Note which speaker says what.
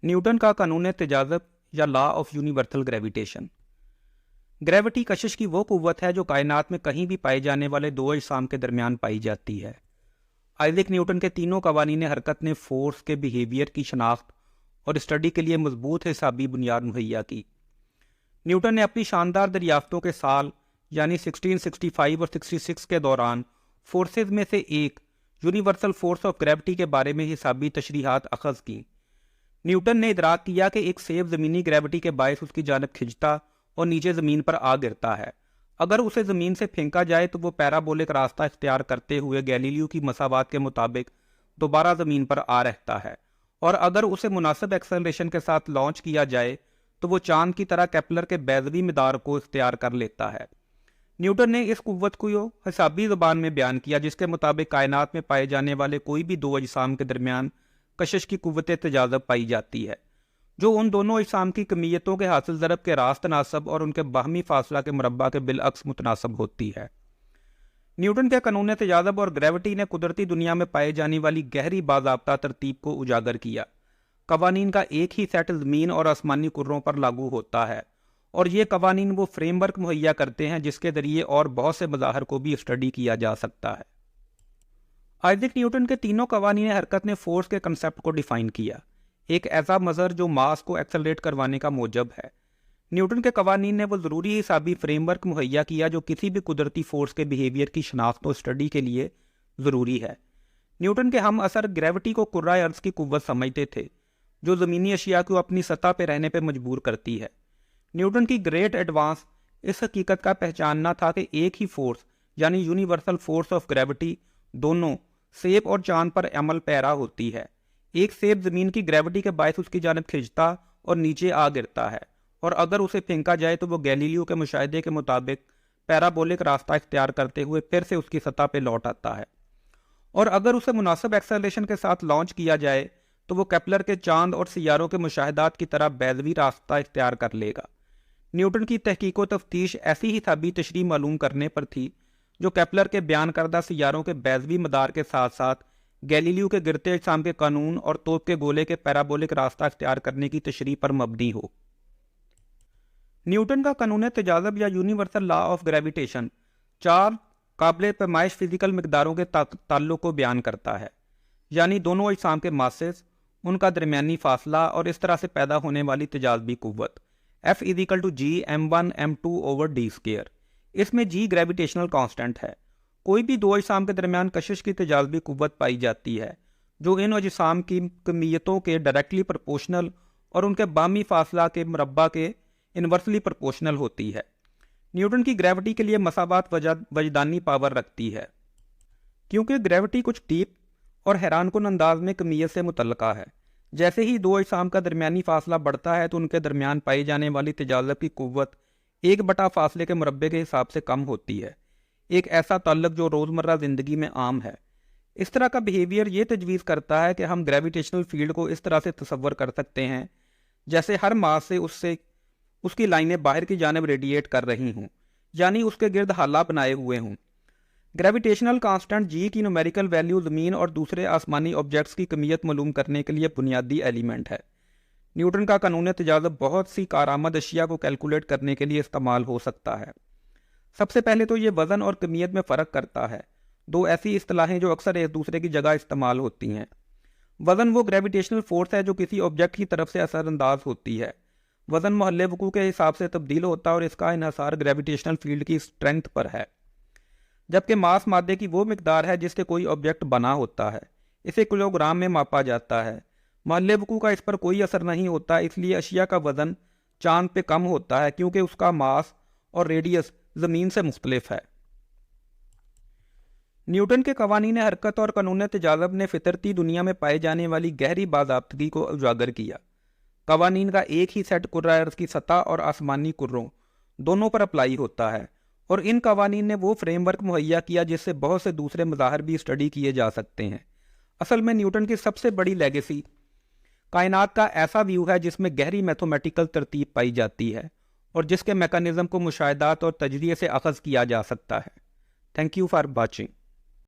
Speaker 1: Newton کا قانون تجاذب یا law of universal gravitation. Gravity کشش کی وہ قوت ہے جو کائنات میں کہیں بھی پائے جانے والے دو اجسام کے درمیان پائی جاتی ہے۔ آئزیک نیوٹن کے تینوں قوانین حرکت نے فورس کے بیہیویئر کی شناخت اور اسٹڈی کے لیے مضبوط حسابی بنیاد مہیا کی۔ نیوٹن نے اپنی شاندار دریافتوں کے سال یعنی 1665 اور 66 کے دوران فورسز میں سے ایک یونیورسل فورس آف گریوٹی کے بارے میں حسابی تشریحات اخذ کی۔ نیوٹن نے ادراک کیا کہ ایک سیب زمینی گریوٹی کے باعث اس کی جانب کھنچتا اور نیچے زمین پر آ گرتا ہے۔ اگر اسے زمین سے پھینکا جائے تو وہ پیرابولک راستہ اختیار کرتے ہوئے گیلیلیو کی مساوات کے مطابق دوبارہ زمین پر آ رہتا ہے، اور اگر اسے مناسب ایکسلریشن کے ساتھ لانچ کیا جائے تو وہ چاند کی طرح کیپلر کے بیضوی مدار کو اختیار کر لیتا ہے۔ نیوٹن نے اس قوت کو حسابی زبان میں بیان کیا جس کے مطابق کائنات میں پائے جانے والے کوئی بھی دو اجسام کے درمیان کشش کی قوت تجاذب پائی جاتی ہے، جو ان دونوں اجسام کی کمیتوں کے حاصل ضرب کے راست تناسب اور ان کے باہمی فاصلہ کے مربع کے بالعکس متناسب ہوتی ہے۔ نیوٹن کے قانون تجاذب اور گریوٹی نے قدرتی دنیا میں پائے جانے والی گہری باضابطہ ترتیب کو اجاگر کیا۔ قوانین کا ایک ہی سیٹ زمین اور آسمانی کروں پر لاگو ہوتا ہے، اور یہ قوانین وہ فریم ورک مہیا کرتے ہیں جس کے ذریعے اور بہت سے مظاہر کو بھی اسٹڈی کیا جا سکتا ہے۔ آئزیک نیوٹن کے تینوں قوانین حرکت نے فورس کے کنسیپٹ کو ڈیفائن کیا، ایک ایسا مظہر جو ماس کو ایکسلریٹ کروانے کا موجب ہے۔ نیوٹن کے قوانین نے وہ ضروری حسابی فریم ورک مہیا کیا جو کسی بھی قدرتی فورس کے بیہیویئر کی شناخت و اسٹڈی کے لیے ضروری ہے۔ نیوٹن کے ہم اثر گریوٹی کو کرۂ ارض کی قوت سمجھتے تھے جو زمینی اشیاء کو اپنی سطح پہ رہنے پہ مجبور کرتی ہے۔ نیوٹن کی گریٹ ایڈوانس اس حقیقت کا پہچاننا تھا کہ ایک ہی فورس یعنی یونیورسل فورس آف گریوٹی دونوں سیب اور چاند پر عمل پیرا ہوتی ہے۔ ایک سیب زمین کی گریوٹی کے باعث اس کی جانب کھنچتا اور نیچے آ گرتا ہے، اور اگر اسے پھینکا جائے تو وہ گیلیلیو کے مشاہدے کے مطابق پیرابولک راستہ اختیار کرتے ہوئے پھر سے اس کی سطح پہ لوٹ آتا ہے، اور اگر اسے مناسب ایکسلریشن کے ساتھ لانچ کیا جائے تو وہ کیپلر کے چاند اور سیاروں کے مشاہدات کی طرح بیضوی راستہ اختیار کر لے گا۔ نیوٹن کی تحقیق و تفتیش ایسی حسابی تشریح معلوم کرنے پر تھی جو کیپلر کے بیان کردہ سیاروں کے بیضوی مدار کے ساتھ ساتھ گیلیلیو کے گرتے اجسام کے قانون اور توپ کے گولے کے پیرابولک راستہ اختیار کرنے کی تشریح پر مبنی ہو۔ نیوٹن کا قانون تجاذب یا یونیورسل لا آف گریویٹیشن چار قابل پیمائش فزیکل مقداروں کے تعلق کو بیان کرتا ہے، یعنی دونوں اجسام کے ماسز، ان کا درمیانی فاصلہ اور اس طرح سے پیدا ہونے والی تجاذبی قوت F = G m1 m2/d²۔ اس میں G گریویٹیشنل کانسٹنٹ ہے۔ کوئی بھی دو اجسام کے درمیان کشش کی تجاذبی قوت پائی جاتی ہے جو ان اجسام کی کمیتوں کے ڈائریکٹلی پرپورشنل اور ان کے باہمی فاصلہ کے مربع کے انورسلی پرپورشنل ہوتی ہے۔ نیوٹن کی گریوٹی کے لیے مساوات وجدانی پاور رکھتی ہے، کیونکہ گریوٹی کچھ ڈیپ اور حیران کن انداز میں کمیت سے متعلقہ ہے۔ جیسے ہی دو اجسام کا درمیانی فاصلہ بڑھتا ہے تو ان کے درمیان پائی جانے والی تجاذب کی قوت 1/، فاصلے کے مربع کے حساب سے کم ہوتی ہے، ایک ایسا تعلق جو روزمرہ زندگی میں عام ہے۔ اس طرح کا بیہیویئر یہ تجویز کرتا ہے کہ ہم گریویٹیشنل فیلڈ کو اس طرح سے تصور کر سکتے ہیں جیسے ہر ماس سے اس کی لائنیں باہر کی جانب ریڈیٹ کر رہی ہوں، یعنی اس کے گرد حالہ بنائے ہوئے ہوں۔ گریویٹیشنل کانسٹنٹ G کی نومیریکل ویلیو زمین اور دوسرے آسمانی آبجیکٹس کی کمیت معلوم کرنے کے لیے بنیادی ایلیمنٹ ہے۔ نیوٹن کا قانون تجاذب بہت سی کارآمد اشیاء کو کیلکولیٹ کرنے کے لیے استعمال ہو سکتا ہے۔ سب سے پہلے تو یہ وزن اور کمیت میں فرق کرتا ہے، دو ایسی اصطلاحیں جو اکثر ایک دوسرے کی جگہ استعمال ہوتی ہیں۔ وزن وہ گریویٹیشنل فورس ہے جو کسی آبجیکٹ کی طرف سے اثر انداز ہوتی ہے۔ وزن محل وقوع کے حساب سے تبدیل ہوتا ہے اور اس کا انحصار گریویٹیشنل فیلڈ کی اسٹرینتھ پر ہے، جبکہ ماس مادے کی وہ مقدار ہے جس سے کوئی آبجیکٹ بنا ہوتا ہے، اسے کلو گرام میں ماپا جاتا ہے۔ محل وقوع کا اس پر کوئی اثر نہیں ہوتا، اس لیے اشیاء کا وزن چاند پہ کم ہوتا ہے کیونکہ اس کا ماس اور ریڈیس زمین سے مختلف ہے۔ نیوٹن کے قوانین حرکت اور قانون تجاذب نے فطرتی دنیا میں پائے جانے والی گہری باضابطگی کو اجاگر کیا۔ قوانین کا ایک ہی سیٹ کرۂ ارض کی سطح اور آسمانی کروں دونوں پر اپلائی ہوتا ہے، اور ان قوانین نے وہ فریم ورک مہیا کیا جس سے بہت سے دوسرے مظاہر بھی اسٹڈی کیے جا سکتے ہیں۔ اصل میں نیوٹن کی سب سے بڑی لیگیسی کائنات کا ایسا ویو ہے جس میں گہری میتھمیٹیکل ترتیب پائی جاتی ہے اور جس کے میکانزم کو مشاہدات اور تجزیے سے اخذ کیا جا سکتا ہے۔ Thank you for watching.